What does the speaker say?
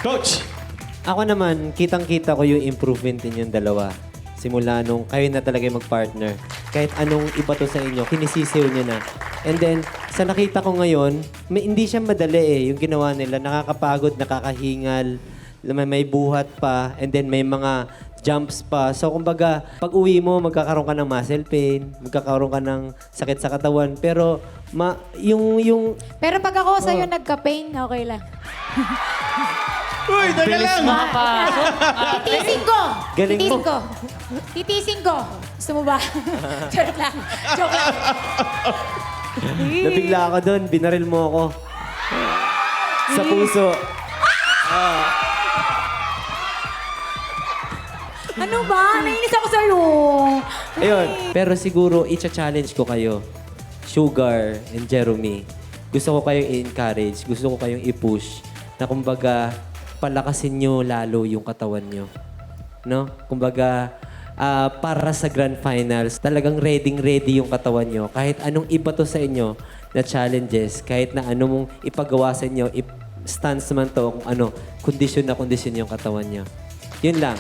Coach! Ako naman, kitang-kita ko yung improvement ninyong dalawa. Simula nung kayo na talaga yung mag-partner. Kahit anong iba to sa inyo, kinisisiw nyo na. And then, sa nakita ko ngayon, hindi siya madali eh, yung ginawa nila. Nakakapagod, nakakahingal, may buhat pa, and then may mga jumps pa. So, kumbaga, pag uwi mo, magkakaroon ka ng muscle pain, magkakaroon ka ng sakit sa katawan. Pero, yung Pero pag ako sa'yo nagka-pain, okay lang. Uy, taga lang! Titisin ko! Galing mo. Titisin ko! Titisin ko! Gusto mo ba? Joke lang. Joke lang. nabigla ako doon, binaril mo ako. Sa puso. Ano ba? Nainis ako sa'yo. Ayun. Pero siguro, i-challenge ko kayo. Sugar and Jeremy. Gusto ko kayong i-encourage. Gusto ko kayong i-push. Na kumbaga, palakasin nyo lalo yung katawan nyo. No? Kumbaga, para sa grand finals, talagang ready yung katawan nyo. Kahit anong iba to sa inyo na challenges, kahit na ano mong ipagawa sa inyo, stance man to kung ano, kondisyon na kondisyon yung katawan nyo. Yun lang.